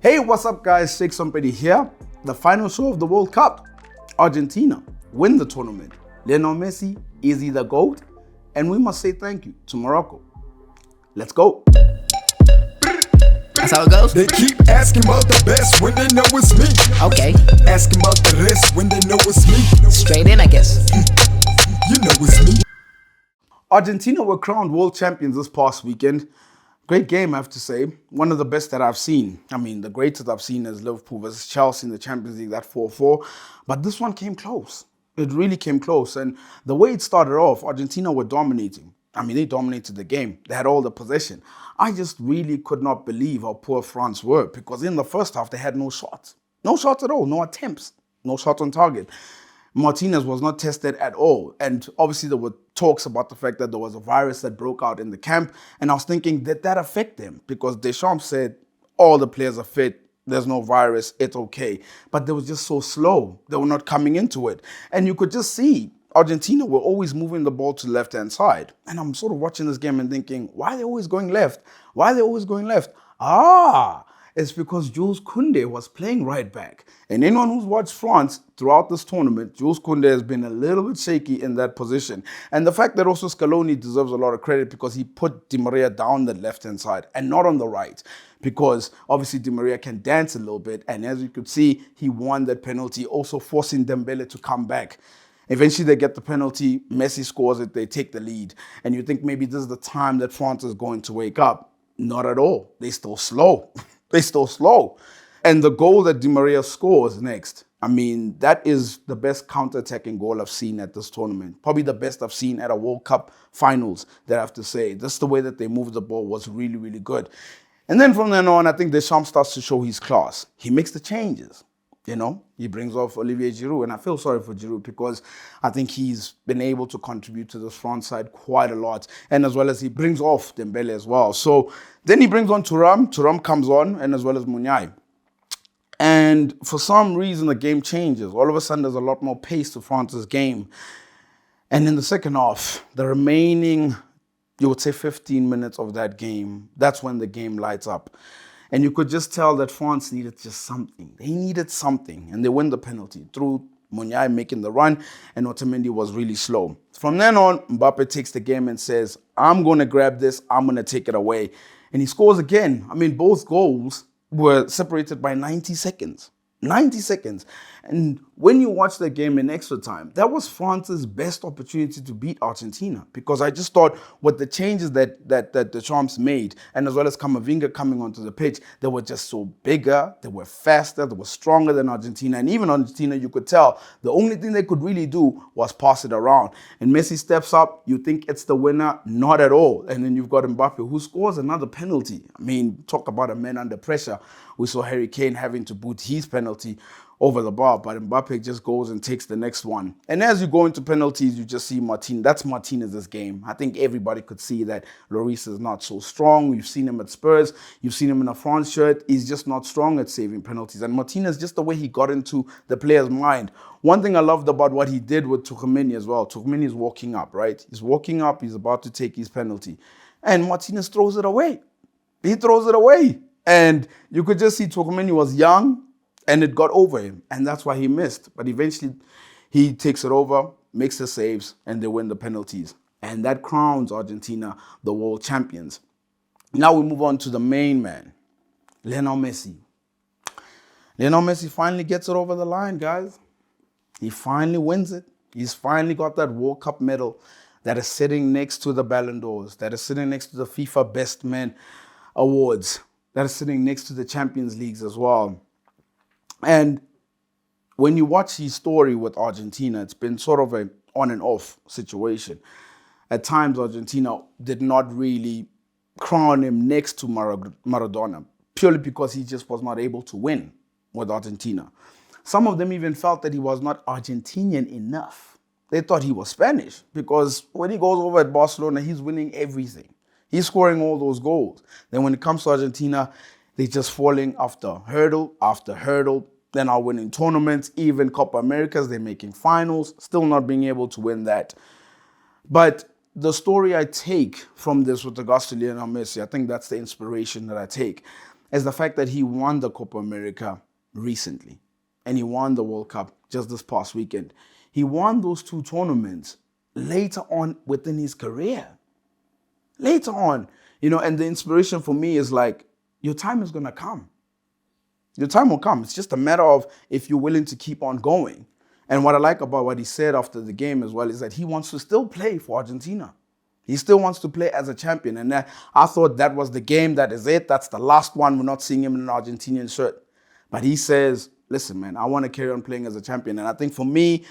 Hey, what's up guys, S2EP20 here. The final show of the World Cup. Argentina win the tournament. Lionel Messi is the GOAT, and we must say thank you to Morocco. Let's go. That's how it goes? They keep asking about the best when they know it's me. Okay. Asking about the rest when they know it's me. Straight in, I guess. You know it's me. Argentina were crowned world champions this past weekend. Great game, I have to say. One of the best that I've seen. I mean, the greatest I've seen is Liverpool versus Chelsea in the Champions League, that 4-4. But this one came close. It really came close. And the way it started off, Argentina were dominating. I mean, they dominated the game. They had all the possession. I just really could not believe how poor France were, because in the first half, they had no shots. No shots at all, no attempts, no shot on target. Martinez was not tested at all. And obviously there were talks about the fact that there was a virus that broke out in the camp. And I was thinking, did that affect them? Because Deschamps said, all the players are fit, there's no virus, it's okay. But they were just so slow. They were not coming into it. And you could just see Argentina were always moving the ball to the left-hand side. And I'm sort of watching this game and thinking, why are they always going left? Why are they always going left? It's because Jules Koundé was playing right back. And anyone who's watched France throughout this tournament, Jules Koundé has been a little bit shaky in that position. And the fact that also Scaloni deserves a lot of credit, because he put Di Maria down the left-hand side and not on the right. Because obviously Di Maria can dance a little bit. And as you could see, he won that penalty, also forcing Dembele to come back. Eventually they get the penalty, Messi scores it, they take the lead. And you think maybe this is the time that France is going to wake up. Not at all. They're still slow. They're still slow. And the goal that Di Maria scores next, I mean, that is the best counter-attacking goal I've seen at this tournament. Probably the best I've seen at a World Cup finals, that I have to say. Just the way that they moved the ball was really, really good. And then from then on, I think Deschamps starts to show his class. He makes the changes. You know, he brings off Olivier Giroud, and I feel sorry for Giroud, because I think he's been able to contribute to this front side quite a lot, and as well as he brings off Dembele as well. So then he brings on Thuram. Thuram comes on, and as well as Munyai. And for some reason, the game changes. All of a sudden, there's a lot more pace to France's game. And in the second half, the remaining, you would say 15 minutes of that game, that's when the game lights up. And you could just tell that France needed just something. They needed something. And they win the penalty through Munyai making the run, and Otamendi was really slow. From then on, Mbappe takes the game and says, I'm going to grab this, I'm going to take it away. And he scores again. I mean, both goals were separated by 90 seconds. 90 seconds. And when you watch the game in extra time, that was France's best opportunity to beat Argentina, because I just thought with the changes that Deschamps made, and as well as Camavinga coming onto the pitch, they were just so bigger, they were faster, they were stronger than Argentina. And even Argentina, you could tell the only thing they could really do was pass it around. And Messi steps up, you think it's the winner, not at all. And then you've got Mbappe, who scores another penalty. I mean, talk about a man under pressure. We saw Harry Kane having to boot his penalty over the bar, but Mbappe just goes and takes the next one. And as you go into penalties, you just see Martinez. That's Martinez's game. I think everybody could see that Lloris is not so strong. You've seen him at Spurs. You've seen him in a France shirt. He's just not strong at saving penalties. And Martinez, just the way he got into the player's mind. One thing I loved about what he did with Tchouaméni as well. Tchouaméni is walking up, right? He's walking up. He's about to take his penalty. And Martinez throws it away. He throws it away. And you could just see Tchouaméni was young, and it got over him, and that's why he missed. But eventually, he takes it over, makes the saves, and they win the penalties. And that crowns Argentina the world champions. Now we move on to the main man, Lionel Messi. Lionel Messi finally gets it over the line, guys. He finally wins it. He's finally got that World Cup medal that is sitting next to the Ballon d'Ors, that is sitting next to the FIFA Best Men Awards, that is sitting next to the Champions Leagues as well. And when you watch his story with Argentina, it's been sort of an on and off situation. At times, Argentina did not really crown him next to Maradona, purely because he just was not able to win with Argentina. Some of them even felt that he was not Argentinian enough. They thought he was Spanish, because when he goes over at Barcelona, he's winning everything. He's scoring all those goals. Then when it comes to Argentina, they're just falling after hurdle. They're not winning tournaments, even Copa Americas. They're making finals, still not being able to win that. But the story I take from this with regards to Lionel Messi, I think that's the inspiration that I take. is the fact that he won the Copa America recently. And he won the World Cup just this past weekend. He won those two tournaments later on within his career. Later on, and the inspiration for me is like, your time is going to come. Your time will come. It's just a matter of if you're willing to keep on going. And what I like about what he said after the game as well is that he wants to still play for Argentina. He still wants to play as a champion. And I thought that was the game. That is it. That's the last one. We're not seeing him in an Argentinian shirt. But he says, listen, man, I want to carry on playing as a champion. And I think for me,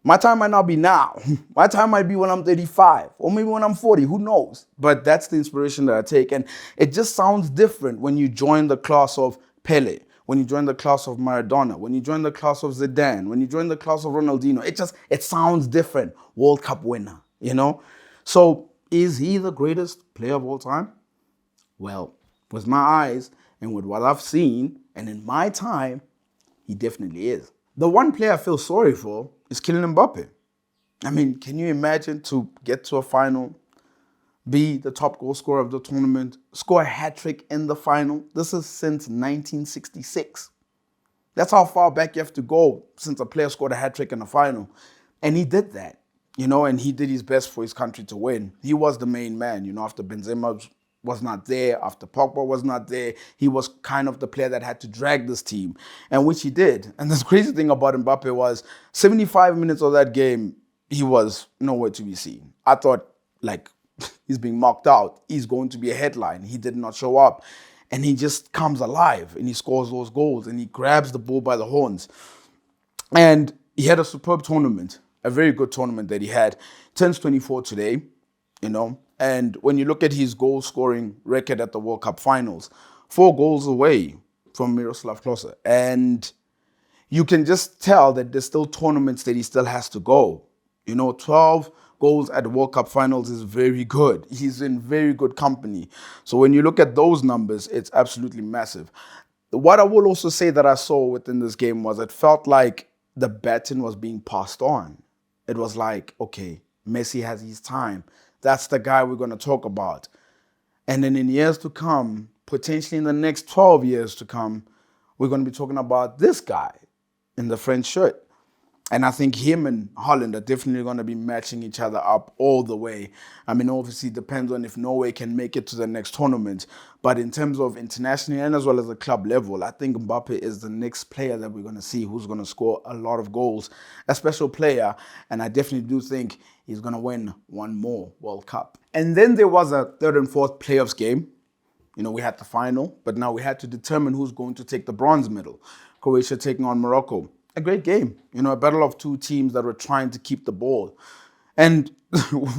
my time might not be now. My time might be when I'm 35 or maybe when I'm 40. Who knows? But that's the inspiration that I take. And it just sounds different when you join the class of Pele, when you join the class of Maradona, when you join the class of Zidane, when you join the class of Ronaldinho. It sounds different. World Cup winner, So is he the greatest player of all time? Well, with my eyes and with what I've seen and in my time, he definitely is. The one player I feel sorry for is Kylian Mbappe. I mean, can you imagine to get to a final, be the top goal scorer of the tournament, score a hat-trick in the final? This is since 1966. That's how far back you have to go since a player scored a hat-trick in the final. And he did that, and he did his best for his country to win. He was the main man, after Benzema was not there, after Pogba was not there. He was kind of the player that had to drag this team, and which he did. And the crazy thing about Mbappe was 75 minutes of that game, he was nowhere to be seen. I thought, he's being marked out. He's going to be a headline. He did not show up. And he just comes alive, and he scores those goals, and he grabs the ball by the horns. And he had a superb tournament, a very good tournament that he had. Turns 24 today, And when you look at his goal-scoring record at the World Cup finals, 4 goals away from Miroslav Klose. And you can just tell that there's still tournaments that he still has to go. 12 goals at the World Cup finals is very good. He's in very good company. So when you look at those numbers, it's absolutely massive. What I will also say that I saw within this game was it felt like the baton was being passed on. It was like, okay, Messi has his time. That's the guy we're going to talk about. And then in years to come, potentially in the next 12 years to come, we're going to be talking about this guy in the French shirt. And I think him and Holland are definitely going to be matching each other up all the way. I mean, obviously, it depends on if Norway can make it to the next tournament. But in terms of internationally and as well as the club level, I think Mbappe is the next player that we're going to see who's going to score a lot of goals. A special player. And I definitely do think he's going to win one more World Cup. And then there was a third and fourth playoffs game. We had the final, but now we had to determine who's going to take the bronze medal. Croatia taking on Morocco. A great game, a battle of two teams that were trying to keep the ball. And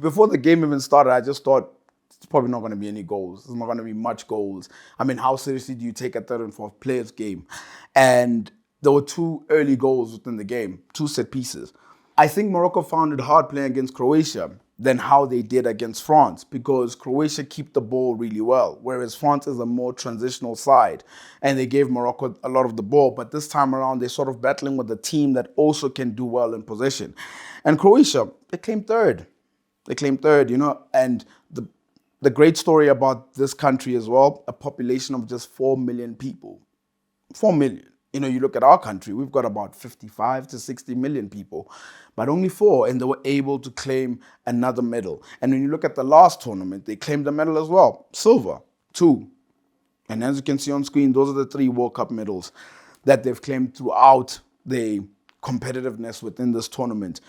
before the game even started, I just thought it's probably not going to be any goals. There's not going to be much goals. I mean, how seriously do you take a third and fourth players game? And there were 2 early goals within the game, 2 set pieces. I think Morocco found it hard playing against Croatia than how they did against France, because Croatia keep the ball really well, whereas France is a more transitional side, and they gave Morocco a lot of the ball. But this time around, they're sort of battling with a team that also can do well in possession. And Croatia, they claimed third. And the great story about this country as well, a population of just 4 million people. 4 million. You look at our country, we've got about 55 to 60 million people, but only 4, and they were able to claim another medal. And when you look at the last tournament, they claimed a medal as well, silver, 2. And as you can see on screen, those are the 3 World Cup medals that they've claimed throughout the competitiveness within this tournament.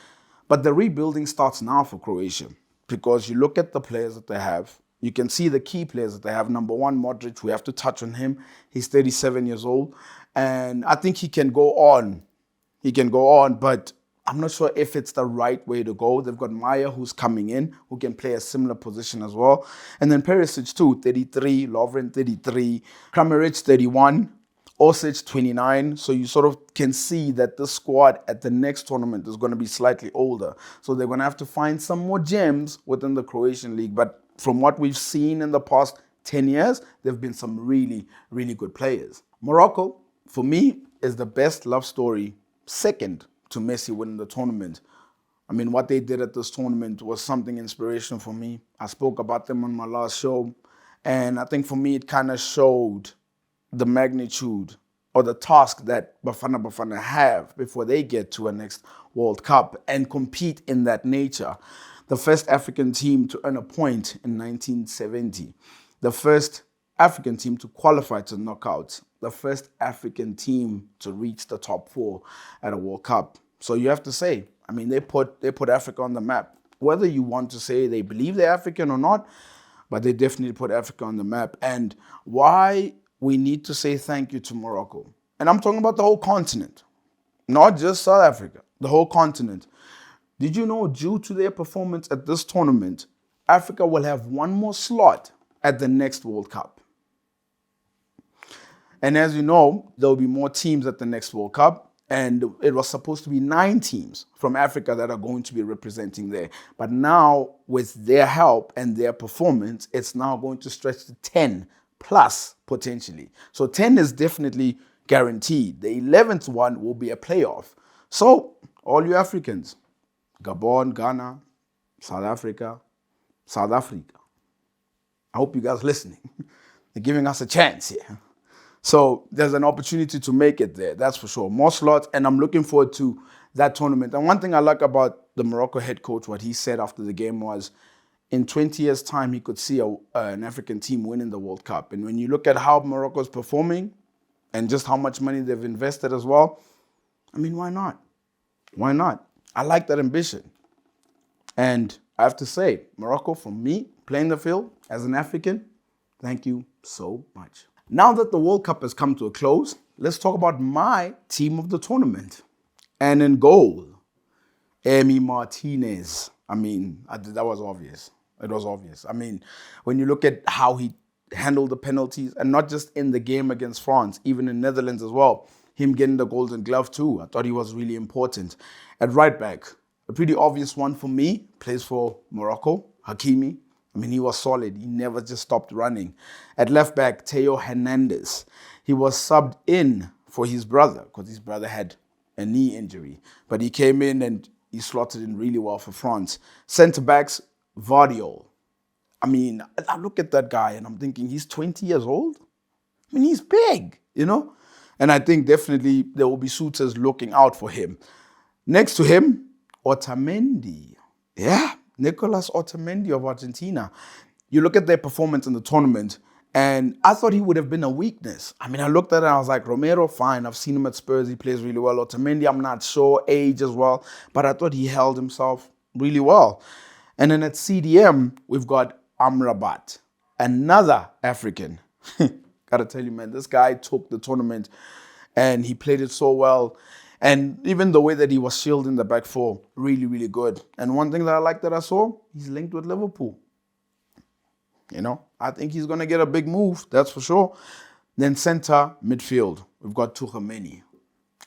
But the rebuilding starts now for Croatia, because you look at the players that they have. You can see the key players that they have. Number 1, Modric, we have to touch on him. He's 37 years old. And I think he can go on. But I'm not sure if it's the right way to go. They've got Maya, who's coming in, who can play a similar position as well. And then Perisic, too, 33, Lovren, 33, Kramaric, 31, Osic, 29. So you sort of can see that the squad at the next tournament is going to be slightly older. So they're going to have to find some more gems within the Croatian league. But from what we've seen in the past 10 years, there have been some really, really good players. Morocco, for me, is the best love story, second to Messi winning the tournament. I mean, what they did at this tournament was something inspirational for me. I spoke about them on my last show. And I think for me, it kind of showed the magnitude or the task that Bafana have before they get to a next World Cup and compete in that nature. The first African team to earn a point in 1970. The first African team to qualify to knockouts. The first African team to reach the top 4 at a World Cup. So you have to say, I mean, they put Africa on the map. Whether you want to say they believe they're African or not, but they definitely put Africa on the map. And why we need to say thank you to Morocco. And I'm talking about the whole continent, not just South Africa, the whole continent. Did you know, due to their performance at this tournament, Africa will have one more slot at the next World Cup? And as you know, there will be more teams at the next World Cup. And it was supposed to be 9 teams from Africa that are going to be representing there. But now, with their help and their performance, it's now going to stretch to 10 plus, potentially. So 10 is definitely guaranteed. The 11th one will be a playoff. So, all you Africans, Gabon, Ghana, South Africa. I hope you guys are listening. They're giving us a chance here. So there's an opportunity to make it there, that's for sure. More slots, and I'm looking forward to that tournament. And one thing I like about the Morocco head coach, what he said after the game was, in 20 years' time, he could see an African team winning the World Cup. And when you look at how Morocco's performing and just how much money they've invested as well, I mean, why not? Why not? I like that ambition. And I have to say, Morocco, for me, playing the field as an African, thank you so much. Now that the World Cup has come to a close, let's talk about my team of the tournament. And in goal, Emi Martinez. I mean, that was obvious. It was obvious. I mean, when you look at how he handled the penalties, and not just in the game against France, even in Netherlands as well, him getting the Golden Glove too, I thought he was really important. At right back, a pretty obvious one for me, plays for Morocco, Hakimi. I mean, he was solid. He never just stopped running. At left back, Theo Hernandez. He was subbed in for his brother because his brother had a knee injury. But he came in and he slotted in really well for France. Centre backs, Vardiol. I mean, I look at that guy and I'm thinking, he's 20 years old? I mean, he's big, you know? And I think definitely there will be suitors looking out for him. Next to him, Otamendi. Yeah, Nicolas Otamendi of Argentina. You look at their performance in the tournament, and I thought he would have been a weakness. I mean, I looked at it and I was like, Romero, fine. I've seen him at Spurs. He plays really well. Otamendi, I'm not sure. Age as well. But I thought he held himself really well. And then at CDM, we've got Amrabat, another African. Gotta tell you, man, this guy took the tournament and he played it so well. And even the way that he was shielding the back four, really, really good. And one thing that I like that I saw, he's linked with Liverpool. You know, I think he's going to get a big move, that's for sure. Then center midfield, we've got Tchouameni.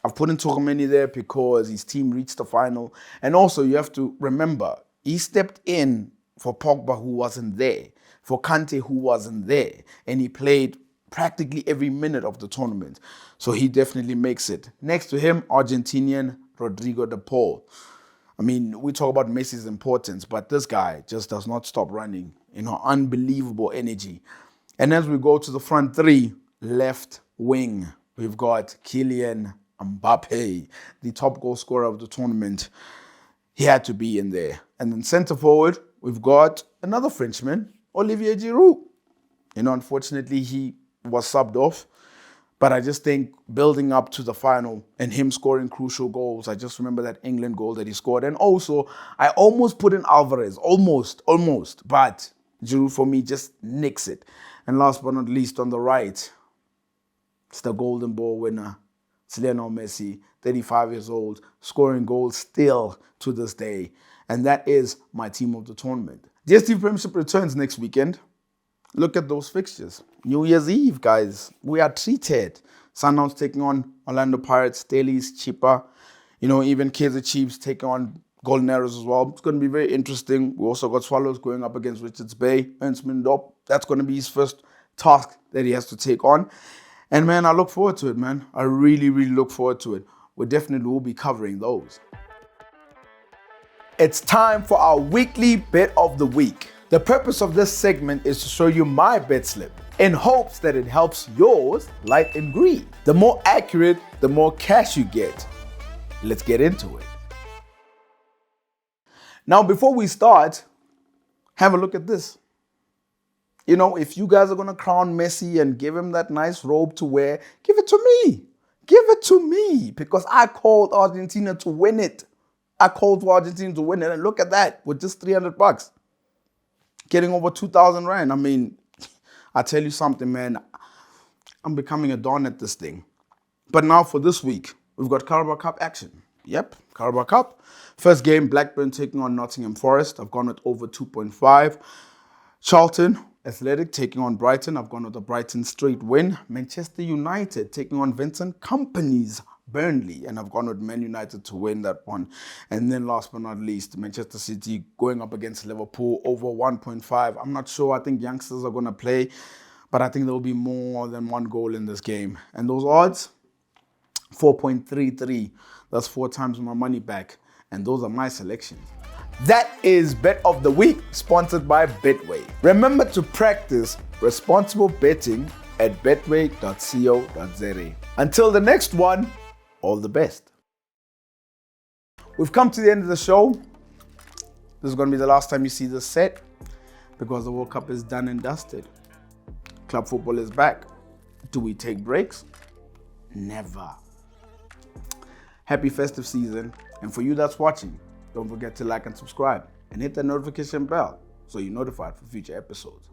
I've put in Tchouameni there because his team reached the final. And also, you have to remember, he stepped in for Pogba, who wasn't there, for Kante, who wasn't there. And he played practically every minute of the tournament. So he definitely makes it. Next to him, Argentinian Rodrigo de Paul. I mean, we talk about Messi's importance, but this guy just does not stop running. You know, unbelievable energy. And as we go to the front three, left wing, we've got Kylian Mbappe, the top goal scorer of the tournament. He had to be in there. And then center forward, we've got another Frenchman, Olivier Giroud. You know, unfortunately, he was subbed off. But I just think building up to the final and him scoring crucial goals, I just remember that England goal that he scored. And also, I almost put in Alvarez, almost. But Giroud, for me, just nicks it. And last but not least, on the right, it's the Golden Ball winner. It's Lionel Messi, 35 years old, scoring goals still to this day. And that is my team of the tournament. DSTV Premiership returns next weekend. Look at those fixtures. New Year's Eve, guys. We are treated. Sundowns taking on Orlando Pirates. Daly's cheaper. You know, even Kaizer Chiefs taking on Golden Arrows as well. It's going to be very interesting. We also got Swallows going up against Richards Bay. Ernst Mindop. That's going to be his first task that he has to take on. And, man, I look forward to it, man. I really, really look forward to it. We definitely will be covering those. It's time for our weekly bit of the week. The purpose of this segment is to show you my bet slip in hopes that it helps yours light and green. The more accurate, the more cash you get. Let's get into it. Now, before we start, have a look at this. You know, if you guys are going to crown Messi and give him that nice robe to wear, give it to me. Give it to me because I called Argentina to win it. I called for Argentina to win it, and look at that with just $300. Getting over 2,000 Rand. I mean, I tell you something, man. I'm becoming a don at this thing. But now for this week, we've got Carabao Cup action. Yep, Carabao Cup. First game, Blackburn taking on Nottingham Forest. I've gone with over 2.5. Charlton Athletic taking on Brighton. I've gone with a Brighton straight win. Manchester United taking on Vincent Kompany's Burnley, and I've gone with Man United to win that one. And then last but not least, Manchester City going up against Liverpool over 1.5. I'm not sure. I think youngsters are going to play, but I think there will be more than one goal in this game. And those odds, 4.33. That's 4 times my money back. And those are my selections. That is Bet of the Week, sponsored by Betway. Remember to practice responsible betting at betway.co.za. Until the next one, all the best. We've come to the end of the show. This is going to be the last time you see this set because the World Cup is done and dusted. Club football is back. Do we take breaks? Never. Happy festive season. And for you that's watching, don't forget to like and subscribe and hit the notification bell so you're notified for future episodes.